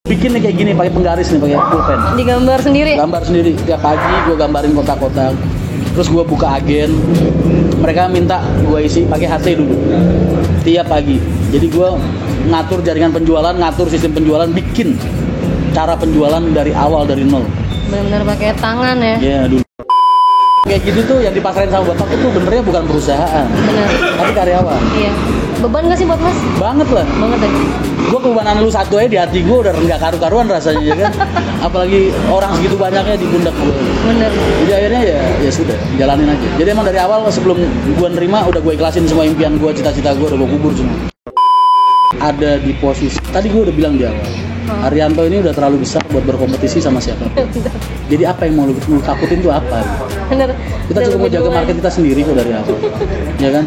Bikin nih kayak gini pakai penggaris nih, pakai pulpen. Digambar sendiri. Gambar sendiri. Tiap pagi gue gambarin kotak-kotak. Terus gue buka agen. Mereka minta gue isi pakai HT dulu. Tiap pagi. Jadi gue ngatur jaringan penjualan, ngatur sistem penjualan, bikin cara penjualan dari awal, dari nol. Benar-benar pakai tangan ya. Iya dulu. Kayak gitu tuh yang dipasarin sama bapak itu benernya bukan perusahaan, Benar. tapi karyawan. Iya. Beban nggak sih buat Mas? Banget lah. Banget ya. Gue kebebanan lu satu aja di hati gue udah nggak karu-karuan rasanya ya kan. Apalagi orang segitu banyaknya di pundak gue. Bener. Jadi akhirnya ya sudah, jalanin aja. Jadi emang dari awal sebelum gue nerima udah gue ikhlasin semua impian gue, cita-cita gue udah gue kubur semua. Ada di posisi, tadi gue udah bilang di awal, Haryanto ini udah terlalu besar buat berkompetisi sama siapa. Jadi apa yang mau lu takutin tuh apa? Bener. Kita cukup mau jaga market kita sendiri kok dari awal, ya kan?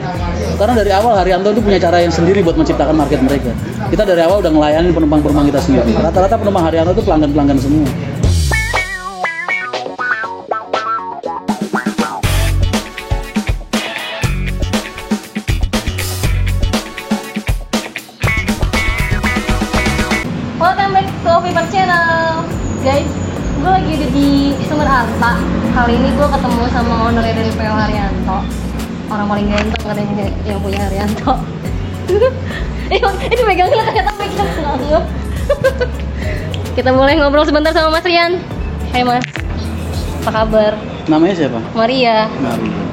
Karena dari awal Haryanto itu punya cara yang sendiri buat menciptakan market mereka. Kita dari awal udah ngelayanin penumpang-penumpang kita sendiri. Rata-rata penumpang Haryanto itu pelanggan-pelanggan semua. Welcome back to Viper Channel. Guys, gue lagi ada di Sumber Harta. Kali ini gue ketemu sama ownernya dari PO Haryanto. Orang paling ganteng katanya yang punya Haryanto. Ini megangin lah ternyata megang banget. Kita boleh ngobrol sebentar sama Mas Rian. Hai Mas, apa kabar? Namanya siapa? Maria.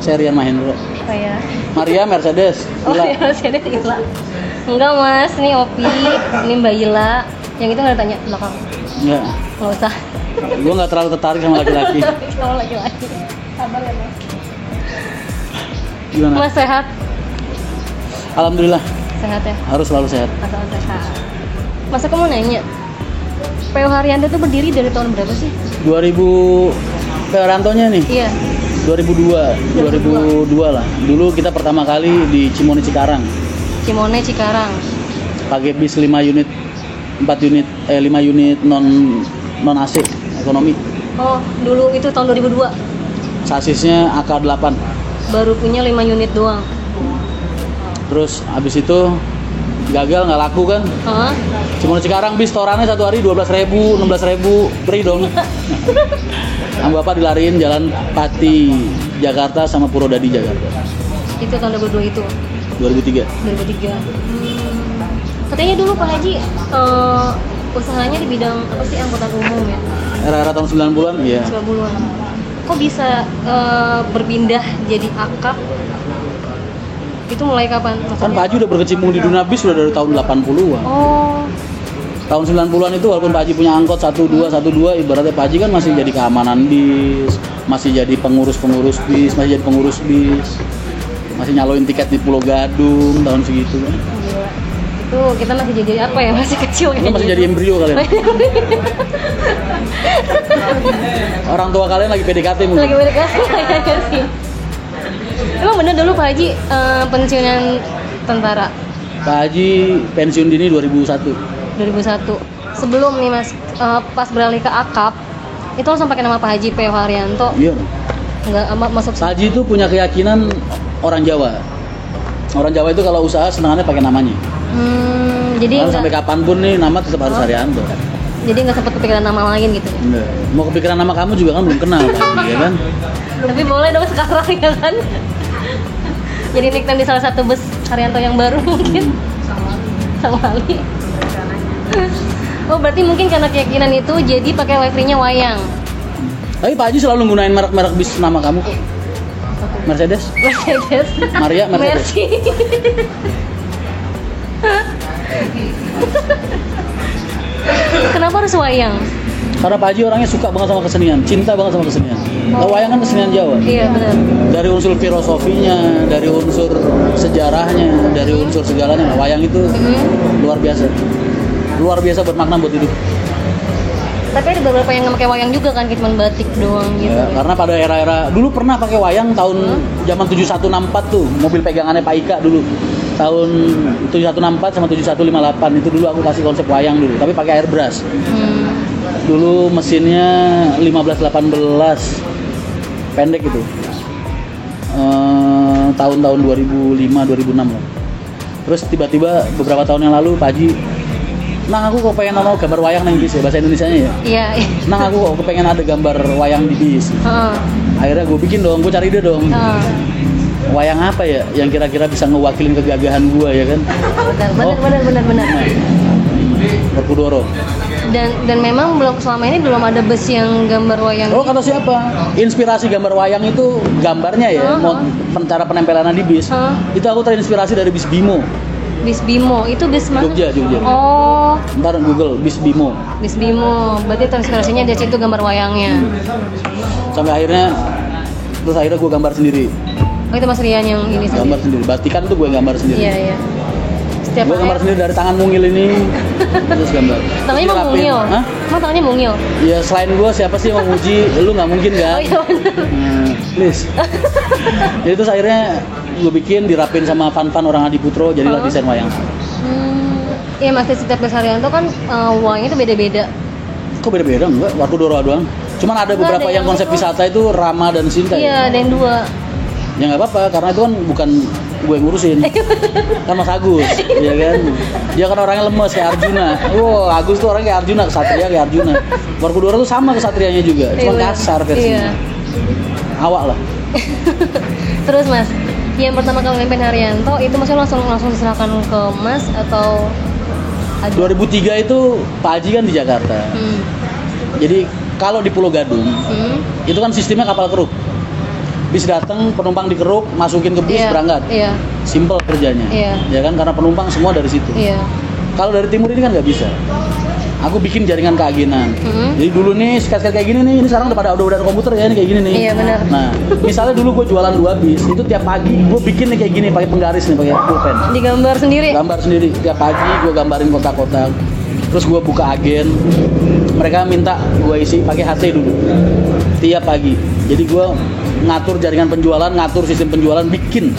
Saya Rian Mahendra. Saya. Maria Mercedes. Oh Ila. iya, saya Ila. Enggak Mas, ini Opi, ini Mbak Ila. Yang itu nggak ditanya belakang. Enggak. Nggak usah. Gue nggak terlalu tertarik sama laki-laki. Sama laki-laki. Sabar ya Mas. Gimana? Mas sehat? Alhamdulillah. Sehat ya? Harus selalu sehat. Asal sehat. Mas aku mau nanya, PO Haryanto itu berdiri dari tahun berapa sih? 2000 Haryantonya nih. Iya. 2002 lah. Dulu kita pertama kali di Cimone Cikarang. Cimone Cikarang. Pakai bis 5 unit 5 unit non AC ekonomi. Oh, dulu itu tahun 2002. Sasisnya AK8. Baru punya 5 unit doang. Terus habis itu gagal, nggak laku kan. Hah? Cimone Cikarang bis torannya satu hari 12.000, 16.000, beri dong. Sama bapak dilariin jalan Pati Jakarta sama Purwodadi Jakarta. Itu tahun 2002 itu. 2003. 2003. Katanya dulu Pak Haji usahanya di bidang apa sih, angkutan umum ya? Era-era tahun 90-an, iya. 90-an. Kok bisa berpindah jadi akap? Itu mulai kapan? Kan Pak Haji udah berkecimpung di dunia bis sudah dari tahun 80-an. Oh, Tahun 90-an itu walaupun Pak Haji punya angkot 12, ibaratnya Pak Haji kan masih jadi keamanan bis, masih jadi pengurus bis, masih jadi pengurus bis, masih nyaloin tiket di Pulau Gadung tahun segitu kan. gila. Itu kita masih jadi apa ya? Masih kecil Kita masih jadi embrio kalian. Orang tua kalian lagi PDKT mungkin. Lagi berdekatan kayaknya sih. Emang bener dulu Pak Haji pensiunan tentara Pak Haji pensiun dini 2001. 2001. Sebelum nih Mas, pas beralih ke akap, itu langsung pakai nama Pak Haji PO Haryanto. Iya. Nggak masuk. Pak Haji itu punya keyakinan orang Jawa. Orang Jawa itu kalau usaha senangannya pakai namanya. Jadi Kalau sampai kapanpun nih nama tetap harus Haryanto. Jadi nggak sempat kepikiran nama lain gitu. Enggak. Mau kepikiran nama kamu juga kan belum kenal Pak Haji, ya kan? Tapi boleh dong sekarang ya kan. Jadi nickname di salah satu bus Haryanto yang baru mungkin. Sama Ali. Oh berarti mungkin karena keyakinan itu jadi pakai livery-nya wayang. Tapi Pak Haji selalu nggunain merek-merek bis nama kamu. Mercedes? Mercedes. Maria Mercedes. Merci. Kenapa harus wayang? Karena Pak Haji orangnya suka banget sama kesenian, cinta banget sama kesenian. Nah, wayang kan kesenian Jawa. Iya benar. Dari unsur filosofinya, dari unsur sejarahnya, dari unsur segalanya. Wayang itu luar biasa. Luar biasa bermakna buat hidup. Tapi ada beberapa yang nggak pakai wayang juga kan, cuma batik doang gitu. Ya, karena pada era-era dulu pernah pakai wayang tahun zaman 7164 tuh, mobil pegangannya Pak Ika dulu. Tahun 7164 sama 7158 itu dulu aku kasih konsep wayang dulu, tapi pakai airbrush. Dulu mesinnya 1518 pendek itu. Tahun-tahun 2005 2006 lah. Terus tiba-tiba beberapa tahun yang lalu Pak Haji Nang aku kok pengen ono gambar wayang nang bis ya, bahasa Indonesianya ya. Iya. Nang aku kok kepengen ada gambar wayang di bis. Heeh. Akhirnya gue bikin dong, gue cari ide dong. Wayang apa ya yang kira-kira bisa ngewakilin kegagahan gue ya kan? Benar. Werkudara. Dan memang selama ini belum ada bus yang gambar wayang. Oh, kata siapa? Inspirasi gambar wayang itu gambarnya ya, cara penempelannya di bis. Itu aku terinspirasi dari bis Bimo. Bis Bimo itu bis mana? Jogja. Oh. Ntar Google bis Bimo. Bis Bimo. Berarti terinspirasinya dari situ gambar wayangnya. Sampai akhirnya gue gambar sendiri. Oh, itu Mas Rian yang ini sendiri. Gambar sendiri. Bastikan tuh gue gambar sendiri. Iya. Setiap gue gambar sendiri dari tangan mungil ini. Terus gambar. Tangannya emang mungil? Hah? Emang tangannya mungil? Ya selain gue siapa sih yang mau muji? Lu nggak mungkin kan? Oh iya benar. Please. Jadi terus akhirnya gue bikin dirapin sama Fan orang Adi Putro, jadilah desain wayang. Iya Mas, setiap Mas Haryanto kan wayangnya itu beda-beda. Kok beda-beda enggak? Werkudara doang. Cuman ada beberapa yang konsep wisata itu Rama dan Sinta. Iya, ada yang 2. Ya nggak apa-apa, karena itu kan bukan gue yang ngurusin. Kan Mas Agus, ya kan? Dia kan orangnya lemes kayak Arjuna. Wow, Agus tuh orangnya kayak Arjuna, kesatria kayak Arjuna. Werkudara tuh sama kesatrianya juga, cuma kasar versinya. Awak lah. Terus Mas, yang pertama kali mimpin Haryanto itu maksudnya langsung diserahkan ke Mas atau 2003 itu Pak Haji kan di Jakarta. Jadi kalau di Pulau Gadung itu kan sistemnya kapal keruk. Bis datang, penumpang dikeruk, masukin ke bis, berangkat. Iya. Simple kerjanya. Iya. Ya kan, karena penumpang semua dari situ. Iya. Kalau dari timur ini kan nggak bisa. Aku bikin jaringan keagenan. Jadi dulu nih sket-sket kayak gini nih, ini sekarang udah ada komputer ya, ini kayak gini nih. Iya benar. Nah, misalnya dulu gue jualan 2 bis, itu tiap pagi gue bikin nih kayak gini, pakai penggaris nih, pakai pulpen. Digambar sendiri. Gambar sendiri. Tiap pagi gue gambarin kotak-kotak. Terus gue buka agen. Mereka minta gue isi pakai HT dulu. Tiap pagi. Jadi gue ngatur jaringan penjualan, ngatur sistem penjualan, bikin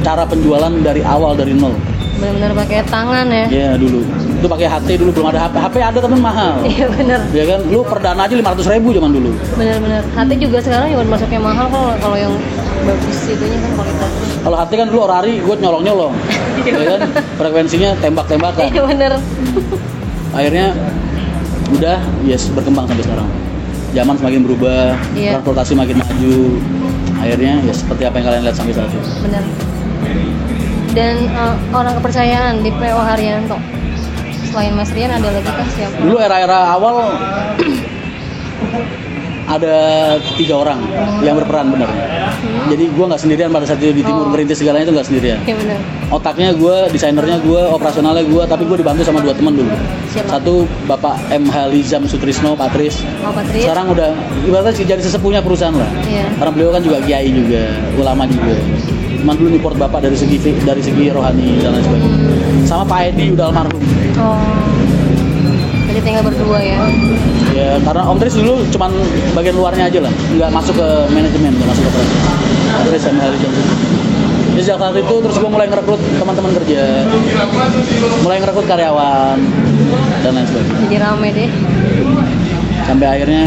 cara penjualan dari awal, dari nol. Benar-benar pakai tangan ya. Iya dulu. Itu pakai HT dulu, belum ada HP. HP ada tapi mahal. Iya benar. Ya kan, lu perdana aja 500.000 zaman dulu. Benar-benar. HT juga sekarang juga masuknya mahal kalau yang bagus itunya kan kualitasnya. Kalau HT kan dulu orari, gue nyolong-nyolong. Ya kan, frekuensinya tembak-tembakan. Iya benar. Akhirnya udah berkembang sampai sekarang. Zaman semakin berubah, transportasi makin maju. Akhirnya seperti apa yang kalian lihat sampai saat ini. Benar. Dan orang kepercayaan di PO Haryanto selain Mas Rian ada lagi kan siapa? Dulu era-era awal ada 3 orang yang berperan benar. Jadi gue nggak sendirian pada saat itu di timur, merintis segalanya itu nggak sendirian. Iya benar. Otaknya gue, desainernya gue, operasionalnya gue, tapi gue dibantu sama 2 teman dulu. Siapa? Satu Bapak MH Lizam Sutrisno, Patris. Patris. Sekarang udah ibaratnya jadi sesepuhnya perusahaan lah. Iya. Karena beliau kan juga kiai juga, ulama juga. Cuman dulu support Bapak dari segi rohani dan lain sebagainya. Sama Pak Edi udah almarhum. Jadi tinggal berdua ya. Ya karena Om Tris dulu cuman bagian luarnya aja lah, nggak masuk ke manajemen, nggak masuk ke operasi. Tris sama Lizam. Jadi sejak saat itu terus gue mulai ngerekrut teman-teman kerja, mulai ngerekrut karyawan dan lain sebagainya. Jadi rame deh. Sampai akhirnya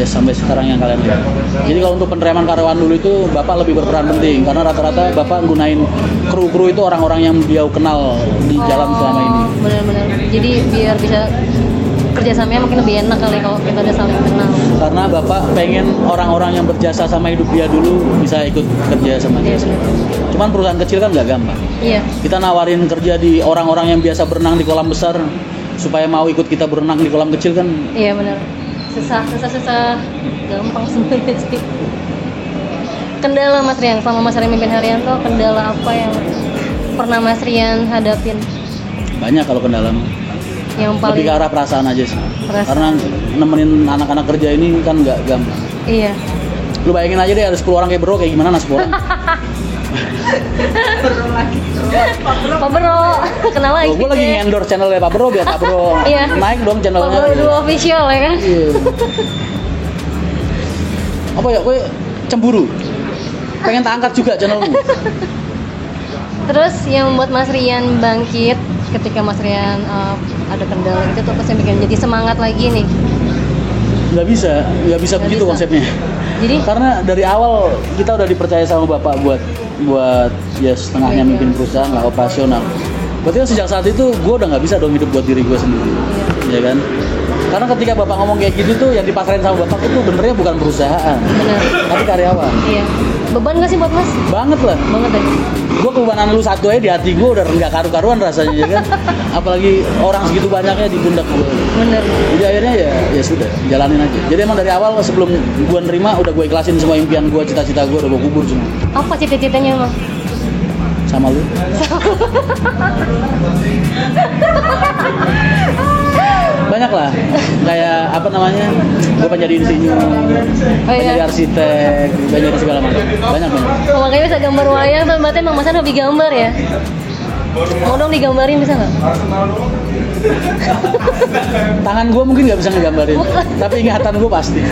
sampai sekarang yang kalian lihat. Jadi kalau untuk penerimaan karyawan dulu itu Bapak lebih berperan penting karena rata-rata Bapak gunain kru-kru itu orang-orang yang beliau kenal di jalan selama ini. Benar-benar. Jadi biar bisa kerjasamanya mungkin lebih enak kali kalau kita udah saling kenal. Karena Bapak pengen orang-orang yang berjasa sama hidup dia dulu bisa ikut kerja sama dia. Cuman perusahaan kecil kan nggak gampang. Iya. Kita nawarin kerja di orang-orang yang biasa berenang di kolam besar supaya mau ikut kita berenang di kolam kecil kan. Iya benar. Susah. Gampang sebenarnya sih. Kendala Mas Rian selama Mas Rian mimpin Haryanto, kendala apa yang pernah Mas Rian hadapin? Banyak kalau kendala. Yang paling lebih ke arah perasaan aja sih. Perasaan. Karena nemenin anak-anak kerja ini kan nggak gampang. Iya. Lu bayangin aja deh ada 10 orang kayak Bro, kayak gimana 10 orang. Pak Bro, kenal lagi. Gue lagi endorse channelnya Pak Bro biar Pak Bro naik dong channelnya. Pak Bro official ya kan? Iya. Apa ya, gue cemburu. Pengen tak angkat juga channelmu. Terus yang membuat Mas Rian bangkit ketika Mas Rian ada kendala gitu tuh yang bikin jadi semangat lagi nih? Nggak bisa begitu konsepnya. Jadi karena dari awal kita udah dipercaya sama Bapak buat setengahnya mimpin perusahaan lah, operasional. Berarti kan sejak saat itu gue udah nggak bisa dong hidup buat diri gue sendiri, ya kan? Karena ketika bapak ngomong kayak gitu tuh, yang dipasarin sama bapak itu benernya bukan perusahaan, Benar. tapi karyawan. Iya. Beban nggak sih buat mas? Banget lah. Banget deh. Gue kebebanan lu satu aja di hati gue udah nggak karu-karuan rasanya, ya kan? Apalagi orang segitu banyaknya di pundak gue. Bener. Jadi akhirnya ya sudah, jalanin aja. Jadi emang dari awal sebelum gue nerima udah gue ikhlasin semua impian gue, cita-cita gue udah gue kubur semua. Apa cita-citanya emang? Sama lu. Banyak lah, kayak apa namanya, gue pengen jadi insinyur, pengen jadi arsitek, pengen jadi segala macam. Banyak. Oh, makanya bisa gambar wayang tuh, berarti emang Mas hobi gambar ya? Mau dong digambarin bisa nggak? Tangan gue mungkin nggak bisa ngegambarin, tapi ingatan gue pasti.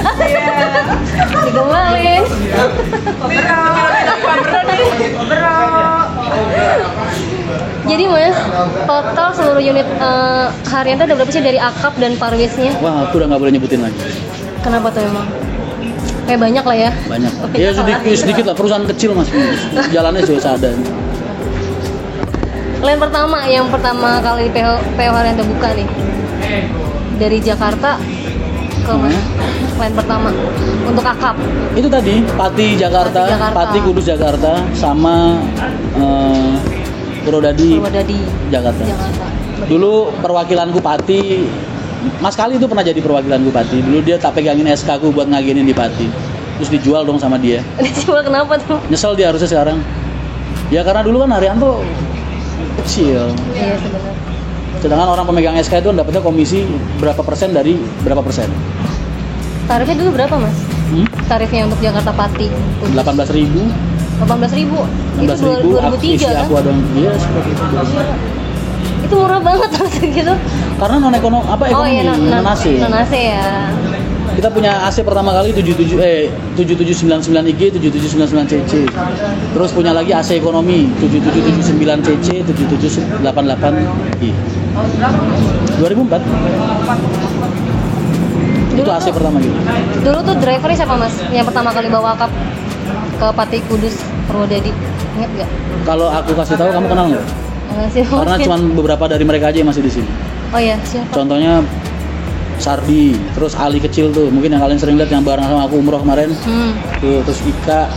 Digambarin. Jadi mas, total seluruh unit harian itu ada berapa sih dari akap dan parwisnya? Wah, aku udah nggak boleh nyebutin lagi. Kenapa tuh emang? Kayak banyak lah ya? Banyak. Ya sedikit lah, perusahaan kecil mas. Jalannya sudah sadar. Yang pertama kali PO Haryanto buka nih dari Jakarta ke mana? Lain pertama untuk akap. Itu tadi Pati Jakarta, Pati Kudus Jakarta, sama Purwodadi Jakarta. Dulu perwakilanku Pati, Mas Kali itu pernah jadi perwakilanku Pati. Dulu dia tak pegangin SK ku buat ngaginin di Pati. Terus dijual dong sama dia. Dijual kenapa tuh? Nyesel dia harusnya sekarang. Ya karena dulu kan Haryanto kecil. Iya sebenarnya. Sedangkan orang pemegang SK itu dapatnya komisi berapa persen dari berapa persen. Tarifnya dulu berapa mas? Tarifnya untuk Jakarta Pati? 18.000. 18.000. Itu 2003 kan? Aku ada, iya seperti itu. Itu murah banget mas gitu. Karena non ekonomi Oh iya, non AC. Non AC ya. Kita punya AC pertama kali 7799 IG, 7799 CC. Terus punya lagi AC ekonomi 7779 CC, 7788 I. 2004. Itu AC pertama gitu. Dulu tuh drivernya siapa mas? Yang pertama kali bawa akap ke Pati Kudus Purwodadi, ingat gak? Kalau aku kasih tahu kamu kenal nggak? Karena cuma beberapa dari mereka aja yang masih di sini. Oh iya, siapa? Contohnya Sardi, terus Ali kecil tuh, mungkin yang kalian sering lihat yang bareng sama aku umroh kemarin. Tuh, terus Ika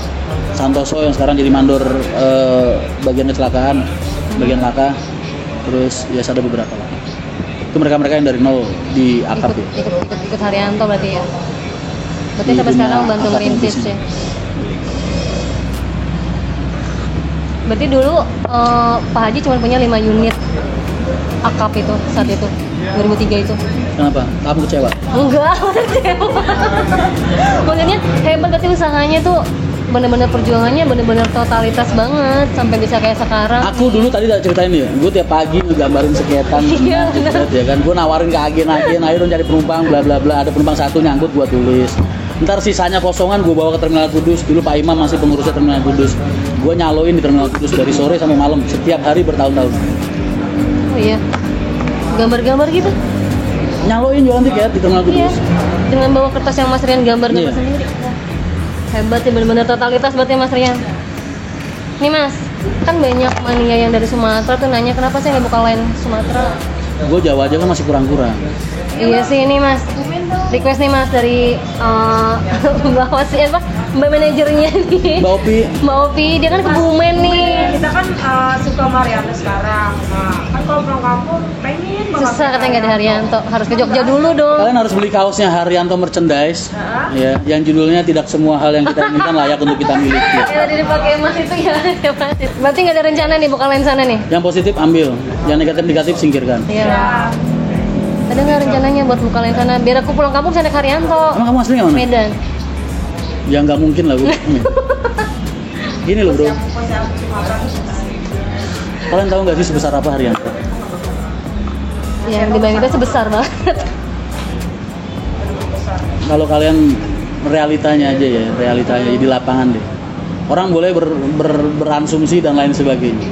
Santoso yang sekarang jadi mandor bagian kecelakaan, bagian laka. Terus ya ada beberapa lah. Itu mereka yang dari nol di akap ya. Ikut Haryanto berarti ya. Berarti sampai sekarang bantu merintis ya. Berarti dulu Pak Haji cuma punya 5 unit akap itu saat itu 2003 itu. Kenapa? Kamu kecewa? Enggak, kecewa. Maksudnya hebat berarti usahanya tuh bener-bener perjuangannya bener-bener totalitas banget sampai bisa kayak sekarang. Aku dulu tadi udah ceritain ya, gue tiap pagi ngegambarin seketan, Iya, ya kan, gue nawarin ke agen, ayo dong cari penumpang, bla bla bla, ada penumpang satu nyangkut gue tulis. Ntar sisanya kosongan gue bawa ke Terminal Kudus. Dulu Pak Imam masih pengurusnya Terminal Kudus. Gue nyaloin di Terminal Kudus dari sore sampai malam setiap hari bertahun-tahun. Oh iya, gambar-gambar gitu. Nyaloin jualan tiket di Terminal Kudus. Iya. Dengan bawa kertas yang Mas Rian gambar-gambar Iya. sendiri. Wah, hebat ya, benar-benar totalitas berarti Mas Rian. Nih Mas, kan banyak mania yang dari Sumatera tuh nanya kenapa sih nggak buka lain Sumatera? Gue Jawa aja kan masih kurang-kurang. Iya sih ini Mas. Request nih Mas dari Mbak manajernya nih. Mbak Opi, dia kan Kebumen nih. Kita kan suka sama Haryanto sekarang. Nah, kan kalau pulang kampung pengen banget. Susah katanya nggak ada Haryanto, harus ke Jogja dulu dong. Kalian harus beli kaosnya Haryanto Merchandise, ya, yang judulnya tidak semua hal yang kita inginkan layak untuk kita miliki. Ya udah dipakai Mas itu ya. Berarti nggak ada rencana nih buka lain sana nih? Yang positif ambil, yang negatif singkirkan. Iya. Ada nggak rencananya buat buka lain sana? Biar aku pulang kampung sana ke Haryanto. Emang kamu aslinya mana? Medan. Ya nggak mungkin lah gue. Gini loh bro. Kalian tahu nggak sih sebesar apa Haryanto? Ya, yang dibanding kita sebesar banget. Kalau kalian realitanya aja ya, realitanya di lapangan deh. Orang boleh beransumsi dan lain sebagainya.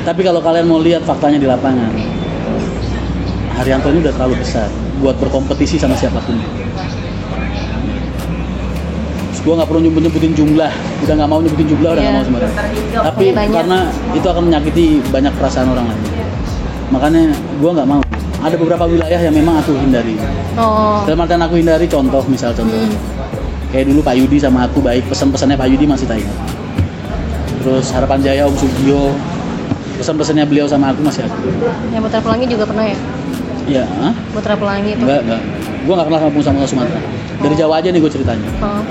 Tapi kalau kalian mau lihat faktanya di lapangan, Haryanto ini udah terlalu besar buat berkompetisi sama siapapun. gue nggak perlu nyebutin jumlah, udah nggak mau nyebutin jumlah, udah nggak Iya. mau sebenarnya. Terhijau. Tapi Banyak. karena itu akan menyakiti banyak perasaan orang lain, makanya gue nggak mau. Ada beberapa wilayah yang memang aku hindari. Oh. Dalam artian aku hindari, contoh kayak dulu Pak Yudi sama aku baik, pesan-pesannya Pak Yudi masih tak ingat. Terus Harapan Jaya Om Sugio, pesan-pesannya beliau sama aku masih ada. Yang Putra Pelangi juga pernah ya? Iya, hah? Putra Pelangi itu. Enggak. Gue nggak kenal sama pengusaha Sumatera. Dari Jawa aja nih gue ceritanya. Oh.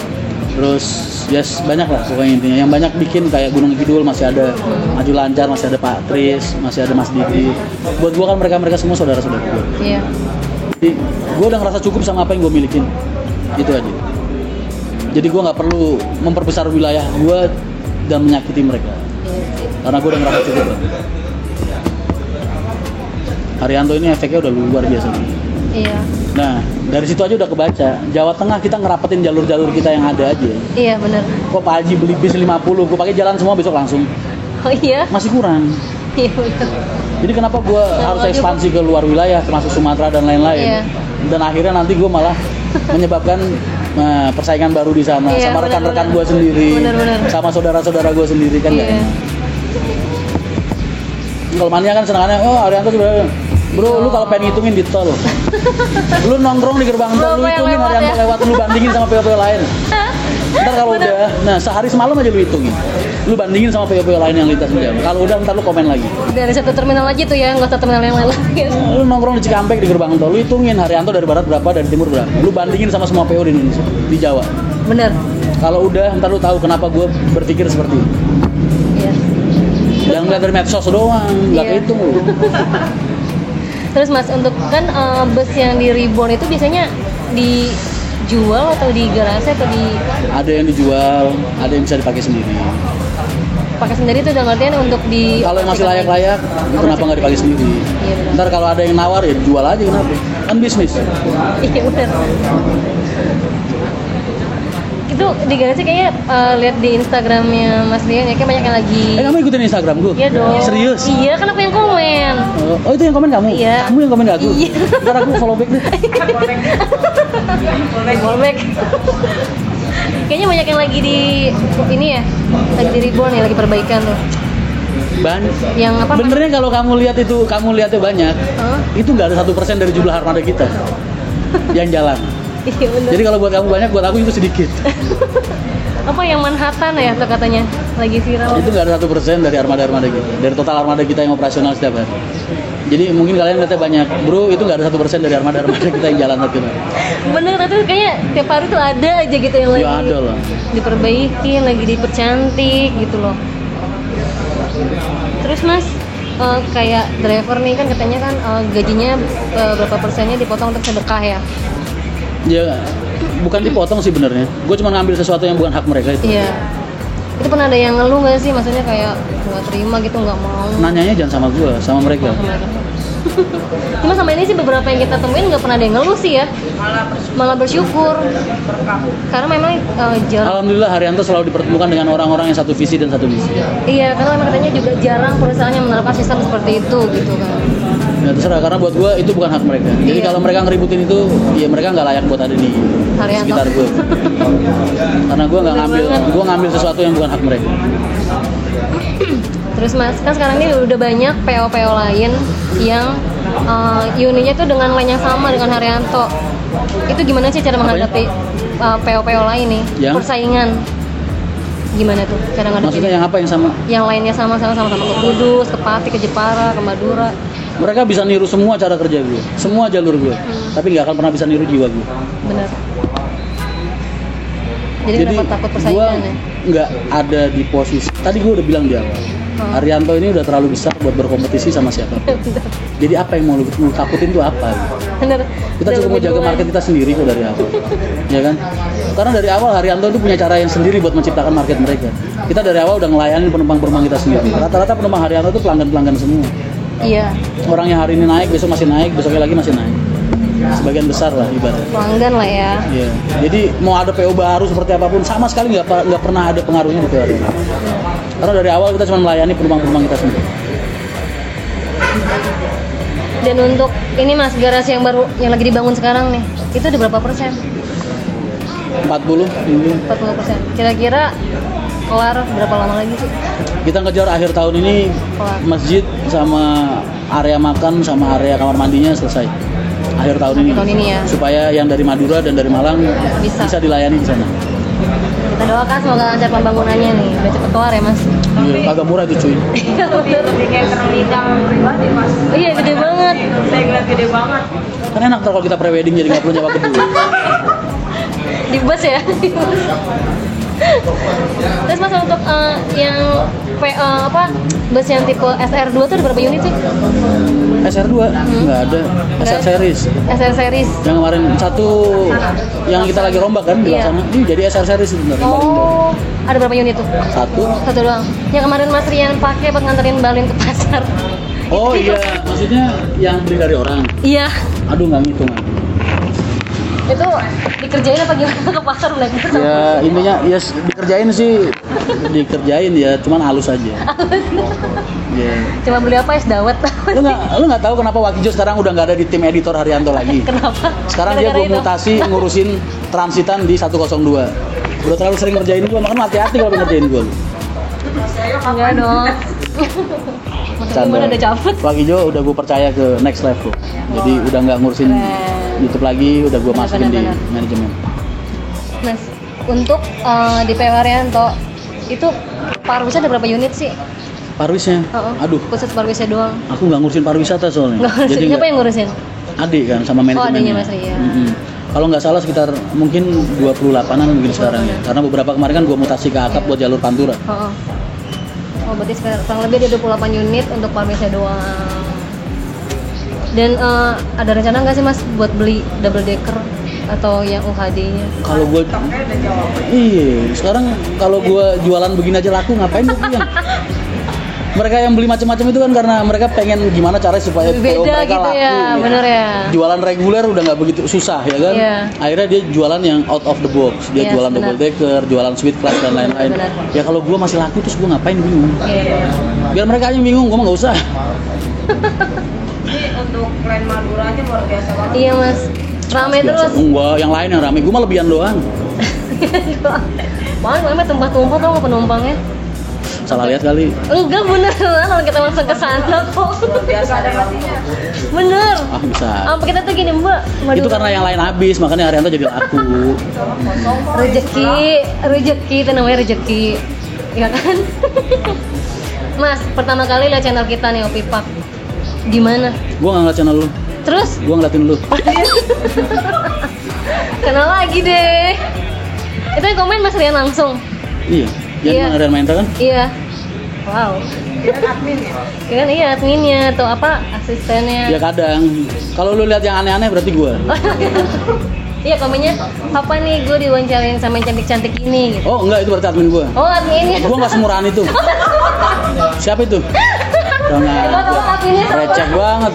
Terus yes, banyak lah pokoknya intinya. Yang banyak bikin kayak Gunung Kidul masih ada, Maju Lancar masih ada, Pak Tris masih ada, Mas Didi. Buat gue kan mereka semua saudara-saudara gue. Iya. Jadi gue udah ngerasa cukup sama apa yang gue milikin. Itu aja. Jadi gue nggak perlu memperbesar wilayah gue dan menyakiti mereka. Karena gue udah ngerasa cukup. Haryanto ini efeknya udah luar biasa. Iya. Nah, dari situ aja udah kebaca. Jawa Tengah kita ngerapetin jalur-jalur kita yang ada aja. Iya benar. Kok Pak Haji beli bis 50, gue pakai jalan semua besok langsung. Oh iya. Masih kurang. Iya benar. Jadi kenapa gue harus lagi ekspansi ke luar wilayah, termasuk Sumatera dan lain-lain. Iya. Dan akhirnya nanti gue malah menyebabkan persaingan baru di sana, Iya, sama rekan-rekan benar-benar. gue sendiri, Benar-benar. sama saudara-saudara gue sendiri kan. Iya. Kalau mania kan senangannya, oh Haryanto sudah. Bro, lu kalau pengen ngitungin di tol, lu nongkrong di gerbang tol, lu Berapa yang hitungin lewat Haryanto ya? lewat, lu bandingin sama PO-PO lain. Ntar kalau udah, nah sehari semalam aja lu hitungin, lu bandingin sama PO-PO lain yang lintas di jalan. Kalau udah ntar lu komen lagi. Dari satu terminal aja tuh ya, nggak usah terminal yang lain lagi. Lu nongkrong di Cikampek di gerbang tol, lu hitungin Haryanto dari barat berapa, dari timur berapa. Lu bandingin sama semua PO di Indonesia, di Jawa. Bener. Kalau udah, ntar lu tahu kenapa gue berpikir seperti itu. Iya. Jangan ngeliat dari medsos doang, nggak Iya. kehitung lu. Terus Mas, untuk kan bus yang di Reborn itu biasanya dijual atau di garasi atau di Ada yang dijual, ada yang bisa dipakai sendiri. pakai sendiri itu udah ngertiin untuk di Kalau yang masih layak-layak, kenapa nggak dipakai sendiri? Iya benar. Ntar kalau ada yang nawar ya dijual aja, kenapa? Kan bisnis. Iya benar. Itu di garasi kayaknya lihat di Instagramnya Mas Rian ya, kayak banyak yang lagi. Kamu ikutin Instagram gue? Iya dong. Serius? Iya, kan aku yang komen. Oh itu yang komen kamu? Iya. Kamu yang komen aku? Iya. Ntar aku follow back deh. Fallback. Kayaknya banyak yang lagi di ini ya, lagi di Reborn ya, lagi perbaikan tuh. Yang apa? Benernya kalau kamu lihat itu, kamu lihatnya banyak. Hah? Itu nggak ada 1% dari jumlah armada kita yang jalan. Iya benar. Jadi kalau buat kamu banyak, buat aku itu sedikit. Apa yang Manhattan ya tuh katanya lagi viral. Itu nggak ada 1% dari armada-armada kita, dari total armada kita yang operasional setiap hari. Jadi mungkin kalian lihatnya banyak, bro, itu nggak ada 1% dari armada-armada kita yang jalan saat itu. Bener, tapi kayaknya tiap hari tuh ada aja gitu yang lagi Ya ada lah. diperbaikin, lagi dipercantik gitu loh. Terus Mas, kayak driver nih kan katanya kan gajinya berapa persennya dipotong untuk sedekah ya? Ya bukan dipotong sih benernya. Gue cuma ngambil sesuatu yang bukan hak mereka itu. Iya. Itu pernah ada yang ngeluh nggak sih? Maksudnya kayak nggak terima gitu, nggak mau. Nanyanya jangan sama gue, sama mereka. Cuma sama ini sih beberapa yang kita temuin nggak pernah ada yang ngeluh sih ya. Malah bersyukur. Karena memang jarang. Alhamdulillah Haryanto selalu dipertemukan dengan orang-orang yang satu visi dan satu misi. Iya, karena memang katanya juga jarang perusahaan yang menerapkan sistem seperti itu gitu kan. Ya terserah, karena buat gue itu bukan hak mereka. Jadi Iya. kalau mereka ngeributin itu, ya mereka nggak layak buat ada di Haryanto. sekitar gue. Karena gue nggak ngambil, Bener banget. gue ngambil sesuatu yang bukan hak mereka. Terus Mas, kan sekarang ini udah banyak PO-PO lain yang unitnya tuh dengan line yang sama dengan Haryanto. Itu gimana sih cara menghadapi PO-PO lain nih? Yang? Persaingan. Gimana tuh cara ngadepin? Maksudnya yang apa yang sama? Yang lainnya sama-sama ke Kudus, ke Pati, ke Jepara, ke Madura. Mereka bisa niru semua cara kerja gue, semua jalur gue, tapi nggak akan pernah bisa niru jiwa gue. Benar. Jadi kenapa takut gue persaingan ya? nggak ada di posisi. Tadi gue udah bilang di awal, Haryanto ini udah terlalu besar buat berkompetisi sama siapapun. Jadi apa yang mau lu takutin tuh apa? Bener. Kita cukup mau jaga market kita sendiri kok dari awal, ya kan? Karena dari awal Haryanto itu punya cara yang sendiri buat menciptakan market mereka. Kita dari awal udah ngelayanin penumpang-penumpang kita sendiri. Rata-rata penumpang Haryanto itu pelanggan-pelanggan semua. Iya, Orang yang hari ini naik, besok masih naik, besoknya lagi masih naik. Sebagian besar lah ibaratnya. pelanggan lah ya. Iya. Jadi mau ada PO baru seperti apapun sama sekali nggak pernah ada pengaruhnya di PO Haryanto. Karena dari awal kita cuma melayani penumpang-penumpang kita sendiri. Dan untuk ini Mas, garasi yang baru yang lagi dibangun sekarang nih, itu ada berapa persen? 40 mungkin. 40%. Kira-kira kelar berapa lama lagi sih? Kita ngejar akhir tahun ini Kelar. masjid sama area makan sama area kamar mandinya selesai. Akhir tahun ini. Tahun ini ya. Supaya yang dari Madura dan dari Malang Bisa. dilayani di sana. Kita doakan semoga lancar pembangunannya nih, udah cepet kelar ya mas. Iya, agak murah tuh cuy. Lebih kayak kerangkidang pribadi mas. Oh iya gede banget. Saya ngeliat gede banget. Kan enak ntar kalau kita pre-wedding jadi nggak perlu nyewa gedung. Di bus ya. Terus mas untuk yang bus yang tipe SR2 tuh ada berapa unit sih? SR2 nggak ada. SR series. SR series. Yang kemarin satu yang kita lagi rombak kan di Iya. sana. Ini jadi SR series sebenarnya. Oh, ada berapa unit tuh? Satu. Satu doang. Yang kemarin Mas Rian pakai buat nganterin balin ke pasar. Oh iya, maksudnya yang beli dari orang. Iya. Aduh nggak ngitung. Itu dikerjain apa gimana ke pasar naik motor? Ya intinya ya dikerjain sih, dikerjain ya, cuman halus aja. Ya. Cuma beli apa es dawet. Lu nggak tahu kenapa Wakijo sekarang udah nggak ada di tim editor Haryanto lagi. Kenapa? Sekarang dia Gara-gara gue itu? mutasi ngurusin transitan di 102. Udah terlalu sering ngerjain gue, makanya hati-hati kalau ngerjain gue. Enggak dong. Maksudnya gimana udah cabut? Wakijo udah gue percaya ke next level. Jadi udah nggak ngurusin Keren. YouTube lagi, udah gue masukin di Benar-benar. manajemen. Mas, untuk di PW Haryanto itu Parwisata ada berapa unit sih? Parwisnya, aduh, Khusus Parwisnya doang. aku nggak ngurusin pariwisata soalnya. Nggak ngurusin. Siapa nggak- yang ngurusin? adik kan sama manajemennya. adiknya Mas Rian. Kalau nggak salah sekitar mungkin 28-an mungkin sekarang ya. Karena beberapa kemarin kan gue mutasi ke akap buat jalur Pantura. Oh, berarti sekarang kurang lebih ada 28 unit untuk Parwisnya doang. Dan ada rencana nggak sih Mas buat beli double decker atau yang UHD-nya? Kalau gue, iya, sekarang kalau gue jualan begini aja laku, ngapain gue punya? Mereka yang beli macam-macam itu kan karena mereka pengen gimana caranya supaya PO Beda mereka gitu laku. ya, bener ya. Jualan reguler udah nggak begitu susah ya kan? Iya. Akhirnya dia jualan yang out of the box. Dia Yes, jualan benar. double decker, jualan suite class dan lain-lain. Benar. Ya kalau gue masih laku terus gue ngapain bingung? Iya. Biar mereka aja yang bingung, gue mah nggak usah. Ini untuk plan Madura aja luar biasa banget. Iya Mas, rame terus. Enggak, yang lain yang rame. Gue mah lebihan doang. Mana tumpah-tumpah tau nggak penumpangnya? Salah lihat kali. Enggak beneran kalau kita masuk ke sana kok. Luar biasa ada pastinya. Bener. Ah bisa. Apa kita tuh gini Mbak? Itu karena yang lain habis, makanya Haryanto jadi laku. Rezeki itu namanya rezeki, ya kan? Mas, pertama kali lihat channel kita nih Opipak, gimana? Gue nggak ngeliat channel lu, Terus gue ngeliatin lu. kenal lagi deh. Itu yang komen Mas Rian langsung. Iya, jadi Iya. Rian Mahendra kan? Iya. Wow. Dan admin ya. Kan iya adminnya atau apa asistennya. Ya kadang. Kalau lu lihat yang aneh-aneh berarti gue. Iya komennya apa nih gue diwawancarain sama yang cantik-cantik ini gitu. Oh enggak, itu berarti admin gue. Oh adminnya. Gue nggak semurahan itu. Siapa itu? Coba tolong adminnya siapa? Receh banget.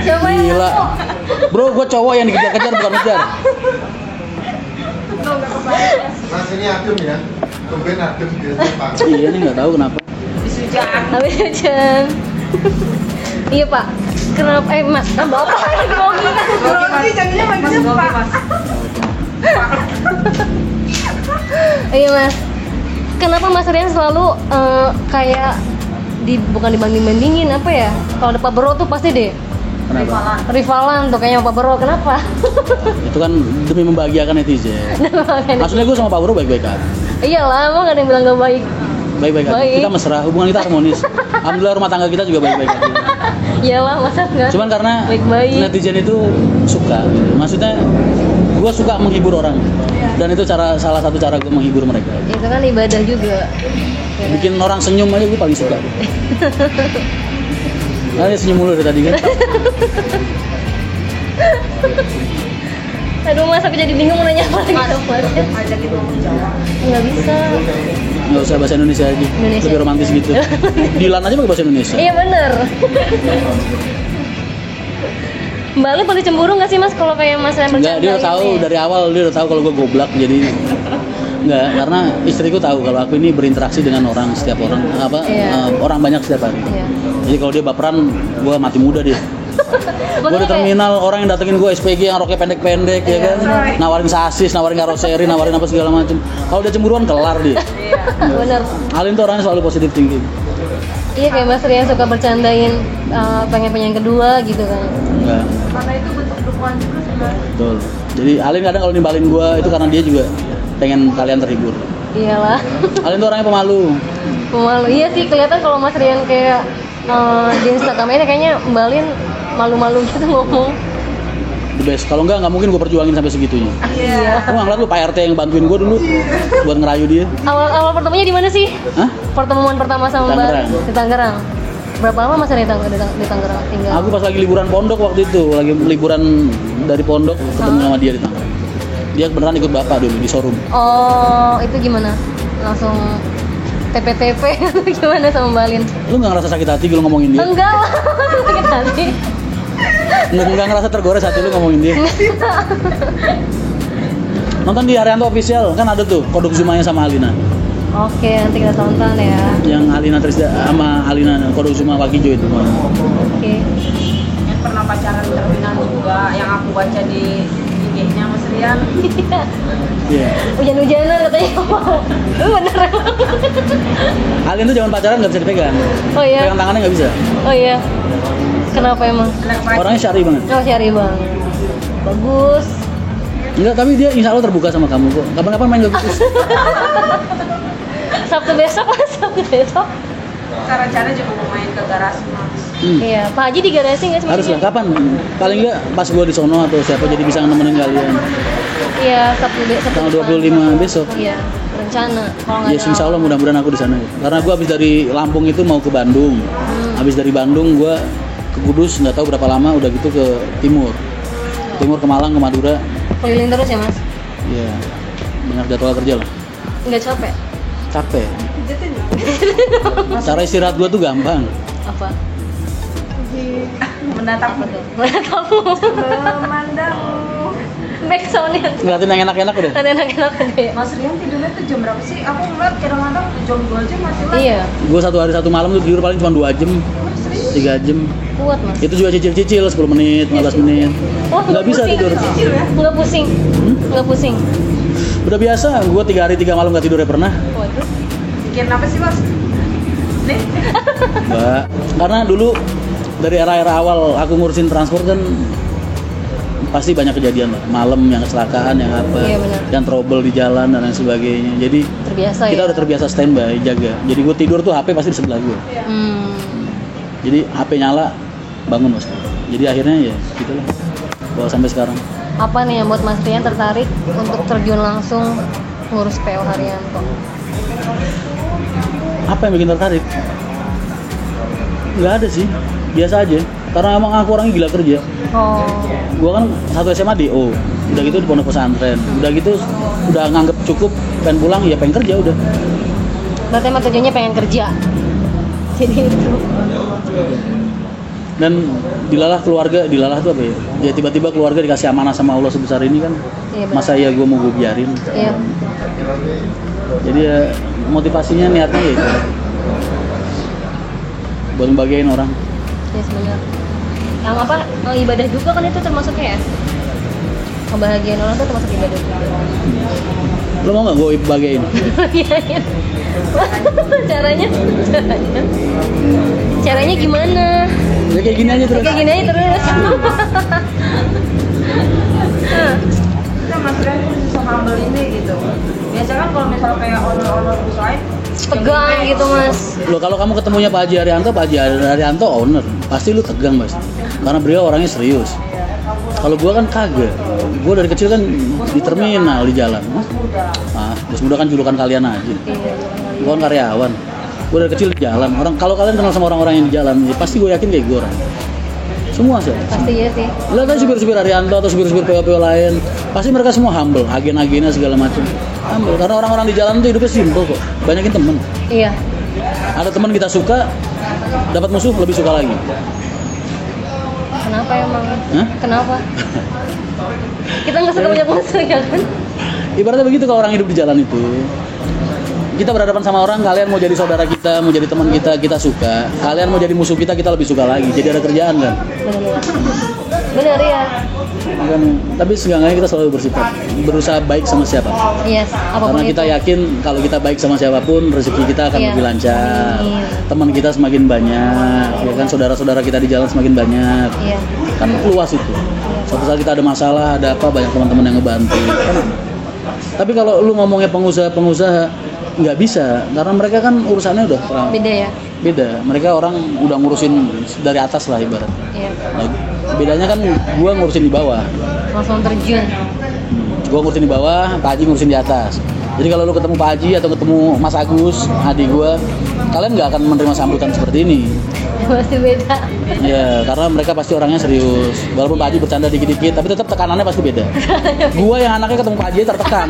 Siapa yang Gila. ngaku? Bro, gue cowok yang dikejar-kejar bukan ngejar. Mas ini adem ya, tumben adem dia Pak. Iya nih nggak tahu kenapa. Disujaan. Tapi hujan. Iya Pak. Kenapa? Mas, bapak ini grogi kan? Grogi jadinya manggilnya Pak. Iya Mas. Kenapa Mas Rian selalu kayak bukan dibanding-bandingin apa ya? Kalau ada Pak Bro tuh pasti deh Kenapa? rivalan tuh kayaknya Pak Bro. Kenapa? Itu kan demi membahagiakan netizen. Maksudnya gue sama Pak Bro baik-baik aja. Iyalah, emang gak ada yang bilang gak baik. Baik-baik aja. Baik. Kita mesra, hubungan kita harmonis. Alhamdulillah rumah tangga kita juga baik-baik aja. Iyalah, masa enggak? Cuman karena Baik-baik. netizen itu suka. Maksudnya gue suka menghibur orang. Dan itu salah satu cara gue menghibur mereka. Itu kan ibadah juga. Ya kan? Bikin orang senyum aja gue paling suka. Nah, dia senyum mulu dari tadi kan. Aduh Mas, aku jadi bingung mau nanya apa lagi sama Mas. Ajakin ngomong Jawa. Nggak bisa. Nggak usah bahasa Indonesia aja. Indonesia. Lebih romantis gitu. Dilan aja pakai bahasa Indonesia. Iya bener. Mbak Ali paling cemburu nggak sih Mas kalau kayak Mas yang Enggak, dia udah tahu dari awal dia udah tahu kalau gue goblok jadi enggak, karena istriku tahu kalau aku ini berinteraksi dengan orang setiap orang Iya. orang banyak setiap hari. Iya. Jadi kalau dia baperan, gue mati muda dia. Gue di terminal orang yang datengin gue SPG yang roknya pendek-pendek ya kan, nawarin sasis, nawarin karoseri, nawarin apa segala macam. Kalau dia cemburuan kelar dia. Bener. Alin tuh orangnya selalu positif thinking. Iya kayak Mas Rian suka bercandain pengen punya yang kedua gitu kan. Enggak. Karena itu bentuk dukungan juga sebenarnya. Betul. Jadi Alin kadang kalau nimbalin gue itu karena dia juga pengen kalian terhibur. Iyalah. Alin tuh orangnya pemalu. Pemalu. Iya sih kelihatan kalau Mas Rian kayak di Instagramnya kayaknya Mbak Lin malu-malu gitu ngomong. The best. Kalau enggak mungkin gue perjuangin sampai segitunya. Iya. Gue ngeliat lu Pak RT yang bantuin gue dulu buat ngerayu dia. Awal pertemuannya di mana sih? Hah? Pertemuan pertama sama Mbak Tangerang. di Tangerang. Berapa lama Mas Rian di Tangerang tinggal? Aku pas lagi liburan pondok waktu itu, lagi liburan dari pondok ketemu sama dia di Tangerang. Dia beneran ikut bapak dulu di showroom. Oh, itu gimana? Langsung TP-TP gimana sama Mbak Lin? Lu nggak ngerasa sakit hati kalau ngomongin dia? Enggak lah, sakit hati. Nggak ngerasa tergores hati lu ngomongin dia? Nonton di Haryanto Official, kan ada tuh kodok Zumanya sama Alina. Oke, nanti kita tonton ya. Yang Alina Trisda sama Alina kodok Zuma Wakijo itu. Oke. Yang pernah pacaran di terminal juga, yang aku baca di IG-nya Mas Rian. Iya. Hujan-hujanan katanya. Bener. Alin tuh zaman pacaran nggak bisa dipegang. Oh iya. Pegang tangannya nggak bisa. Oh iya. Kenapa emang? Orangnya syari banget. Oh, syari bang. Bagus. Enggak, tapi dia insya Allah terbuka sama kamu kok. Kapan-kapan main gak khusus. Sabtu besok Mas, Sabtu besok. Cara-cara juga mau main ke garasi Mas. Iya, Pak Haji di garasi nggak sih? Harus lah, kapan? Paling enggak pas gua di sono atau siapa jadi bisa nemenin kalian. Iya, Sabtu besok. Tanggal 25 besok. Iya, rencana. Kalau nggak Yes, ada insya Allah mudah-mudahan aku di sana. Karena gua habis dari Lampung itu mau ke Bandung. Habis dari Bandung gua ke Kudus, nggak tahu berapa lama, udah gitu ke timur. Timur ke Malang, ke Madura. keliling terus ya Mas? Iya. Banyak jadwal kerja lah. Nggak capek? Capek. Cara istirahat gua tuh gampang. Apa? Menatap Apa tuh? Mana kamu? memandang. Back soundnya. Ngeliatin yang enak-enak udah. Kan enak-enak deh. Mas Rian tidurnya tuh jam berapa sih? Aku ngeliat kadang-kadang jam 2 jam masih lah. Iya, Gua satu hari satu malam tuh tidur paling cuma 2 jam, 3 jam. kuat Mas. Itu juga cicil-cicil 10 menit, 15 menit. Wah, Nggak bisa pusing. tidur. Nggak pusing. Nggak pusing. Udah biasa, gua 3 hari 3 malam nggak tidur ya pernah. Waduh. Bikin apa sih Mas? Nih. Mbak, karena dulu dari era-era awal aku ngurusin transport kan pasti banyak kejadian lah, malam yang kecelakaan, yang apa, Iya, benar. yang trouble di jalan dan lain sebagainya. Jadi Terbiasa kita ya. udah terbiasa standby, jaga. Jadi gue tidur tuh HP pasti di sebelah gue. Jadi HP nyala, bangun mas. Jadi akhirnya ya gitulah, bawa sampai sekarang. Apa nih yang buat Mas Rian tertarik untuk terjun langsung ngurus PO Haryanto? Apa yang bikin tertarik? Nggak ada sih, biasa aja. Karena emang aku orangnya gila kerja. Oh, Gua kan satu SMA DO, udah gitu di pondok pesantren, udah gitu udah nganggep cukup, pengen pulang ya pengen kerja udah. berarti emang tujuannya pengen kerja. Jadi itu. Dan dilalah keluarga, dilalah tuh apa ya? Ya tiba-tiba keluarga dikasih amanah sama Allah sebesar ini kan, Iya, benar. masa ya gue mau gue biarin. Iya. Jadi ya motivasinya niatnya ya itu, buat ngebahagiain orang. Iya sebenarnya. Yang apa? Ibadah juga kan itu termasuknya ya? Kebahagiaan orang tuh termasuk ibadah juga. Lo mau nggak gue bahagiain? Iya. Caranya gimana? Ya kayak gini aja terus. Kayak gini aja terus. Kita Mas Rian tuh bisa humble ini gitu. Biasa kan kalau misalnya kayak owner-owner usaha Tegang gitu Mas. Lo kalau kamu ketemunya Pak Haji Haryanto owner, pasti lu tegang mas. Karena beliau orangnya serius. Kalau gua kan kagak. Gua dari kecil kan di terminal di jalan. Ah, bos muda kan julukan kalian aja. Gua kan karyawan. Gua dari kecil di jalan. Kalau kalian kenal sama orang-orang yang di jalan, ya pasti gue yakin kayak gue orang. Semua sih. Pasti ya sih. Lihat aja supir-supir Haryanto atau supir-supir PO lain, pasti mereka semua humble, agen-agennya segala macam. Humble, karena orang-orang di jalan tuh hidupnya simple kok. Banyakin temen. Iya. Ada teman kita suka, dapat musuh lebih suka lagi. Kenapa emang? Hah? Kenapa? Kita nggak suka banyak musuh ya kan? Ibaratnya begitu kalau orang hidup di jalan itu. kita berhadapan sama orang, kalian mau jadi saudara kita, mau jadi teman kita, kita suka. Kalian mau jadi musuh kita lebih suka lagi. Jadi ada kerjaan kan. Bener ya. Kan, tapi seenggaknya kita selalu berusaha baik sama siapa. Yes, apapun Karena kita itu. yakin kalau kita baik sama siapapun, rezeki kita akan Iya. lebih lancar. Amin. Teman kita semakin banyak, ya kan, saudara-saudara kita di jalan semakin banyak. Iya. Kan luas itu. Suatu saat kita ada masalah, ada apa, banyak teman-teman yang ngebantu. Kan. Tapi kalau lu ngomongnya pengusaha nggak bisa, karena mereka kan urusannya udah Beda ya. beda. Mereka orang udah ngurusin dari atas lah ibarat. Iya. Nah, bedanya kan gua ngurusin di bawah. Langsung terjun. Gua ngurusin di bawah, Pak Haji ngurusin di atas. Jadi kalau lu ketemu Pak Haji atau ketemu Mas Agus, adik gua, kalian nggak akan menerima sambutan seperti ini. Pasti beda. Ya, karena mereka pasti orangnya serius. Walaupun Pak Haji bercanda dikit-dikit, tapi tetap tekanannya pasti beda. Gua yang anaknya ketemu Pak Haji tertekan.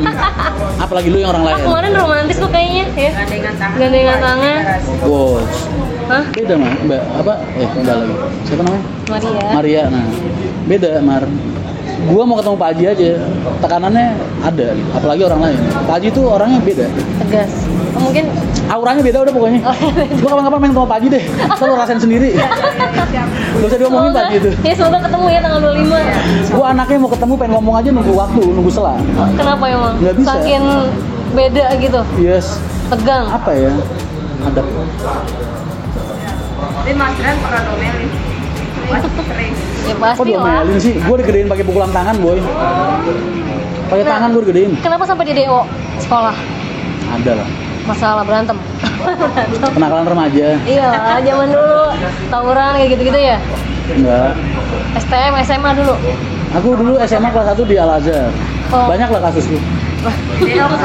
Apalagi lu yang orang lain. Kemarin romantis kok kayaknya ya. Gandengan tangan. Gandengan tangan. Bos. Hah? Beda mah, Mbak. Apa? Enggak lagi. Siapa namanya? Maria. Maria. Nah, beda, Mar. Gua mau ketemu Pak Haji aja, tekanannya ada, apalagi orang lain. Pak Haji tuh orangnya beda. Tegas. Oh, mungkin Auranya beda udah pokoknya. Gua kapan-kapan pengen ketemu Pak Haji deh. Selalu rasain sendiri. Gak usah diomongin Pak Haji itu. Ya semoga ketemu ya tanggal 25. Gua anaknya mau ketemu pengen ngomong aja nunggu waktu, nunggu selang. Kenapa emang? Nggak bisa. Saking beda gitu. Yes. Tegang. Apa ya? Ada. Tapi Mas Ren pernah domelin. Pasti sering. Ya Kok pasti lah. diomelin sih? Gua digedein pakai pukulan tangan, boy. Pakai Nah. tangan gua digedein. Kenapa sampai di DO sekolah? Ada lah. Masalah berantem. Berantem. Kenakalan remaja. Iya, zaman dulu tawuran kayak gitu-gitu ya. Enggak. STM, SMA dulu. Aku dulu SMA kelas 1 di Al-Azhar. Oh. Banyak lah kasusku.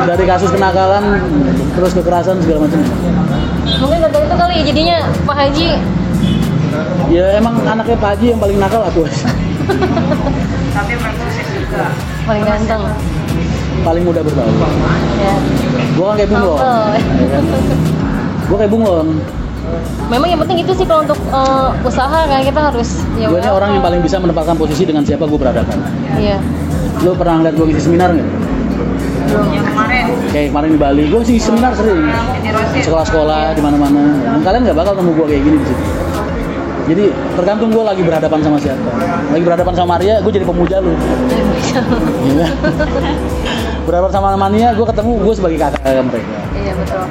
Dari kasus kenakalan, terus kekerasan segala macam. Mungkin gara-gara itu kali jadinya Pak Haji Ya emang anaknya Pak Haji yang paling nakal aku. Tapi main sukses juga. paling ganteng. Paling mudah bertahu. Ya. Gua kan kayak bunglon. Oh. Ya kan? Gua kayak bunglon. Memang yang penting itu sih kalau untuk usaha kan kita harus ya Gue ini udah. orang yang paling bisa menempatkan posisi dengan siapa gue berhadapan. Iya. Lo pernah ngeliat gue ngisi seminar nggak? Yang kemarin Kayak kemarin di Bali, gue ngisi seminar sering. di Rosit. Sekolah-sekolah di mana-mana. Dan kalian nggak bakal nemu gue kayak gini di situ. Jadi tergantung gue lagi berhadapan sama siapa. Lagi berhadapan sama Maria, gue jadi pemuja lu. Iya. Berhadapan sama Mania, gue ketemu gue sebagai kakak mereka. Iya betul.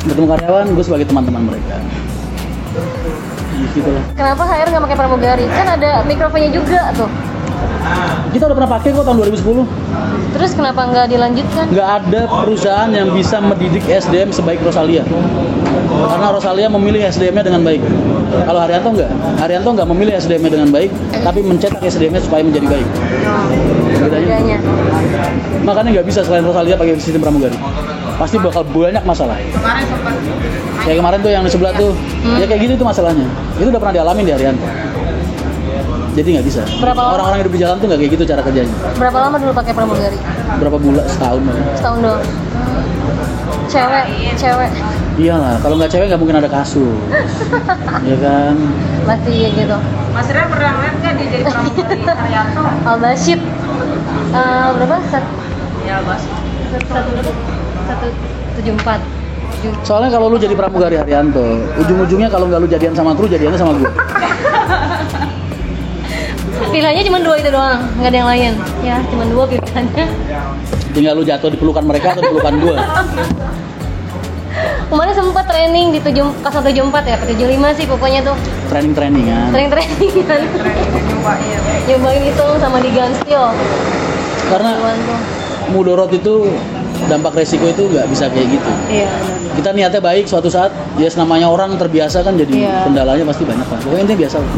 Ketemu karyawan, gue sebagai teman-teman mereka. Gitu lah. Kenapa HR nggak pakai pramugari? Kan ada mikrofonnya juga tuh. Kita udah pernah pakai kok tahun 2010. Terus kenapa nggak dilanjutkan? Nggak ada perusahaan yang bisa mendidik SDM sebaik Rosalia. Karena Rosalia memilih SDM-nya dengan baik. Kalau Haryanto nggak. Haryanto nggak memilih SDM-nya dengan baik, tapi mencetak SDM-nya supaya menjadi baik. Bedanya. Bedanya. Makanya nggak bisa selain Rosalia pakai sistem pramugari. Pasti bakal banyak masalah. Kemarin sempat Kayak kemarin tuh yang di sebelah tuh, ya kayak gitu tuh masalahnya. Itu udah pernah dialamin di Haryanto. Jadi nggak bisa. Berapa lama? Orang-orang hidup di jalan tuh nggak kayak gitu cara kerjanya. Berapa lama dulu pakai pramugari? Berapa bulan? Setahun. Setahun doang. Cewek. Iyalah, kalau nggak cewek nggak mungkin ada kasus. Ya kan? Pasti ya gitu. Mas Ren pernah ngeliat nggak dia jadi pramugari Haryanto? Al Bashir. Berapa? Ya Bas. 174. Soalnya kalau lu jadi pramugari Haryanto, ujung-ujungnya kalau nggak lu jadian sama kru, jadiannya sama gue. Pilihannya cuma 2 itu doang, nggak ada yang lain. Ya, cuma 2 pilihannya. Tinggal lu jatuh di pelukan mereka atau di pelukan gue. Kemarin sempat training di 0174 ya, ke 75 sih pokoknya tuh. Training-trainingan. Training-trainingan. Nyobain. Nyobain itu sama di Gansteel. Karena Cuman tuh. mudorot itu dampak resiko itu nggak bisa kayak gitu. Iya. Kita niatnya baik, suatu saat ya namanya orang terbiasa kan jadi Iya. kendalanya pasti banyak lah. Pokoknya intinya biasa lah.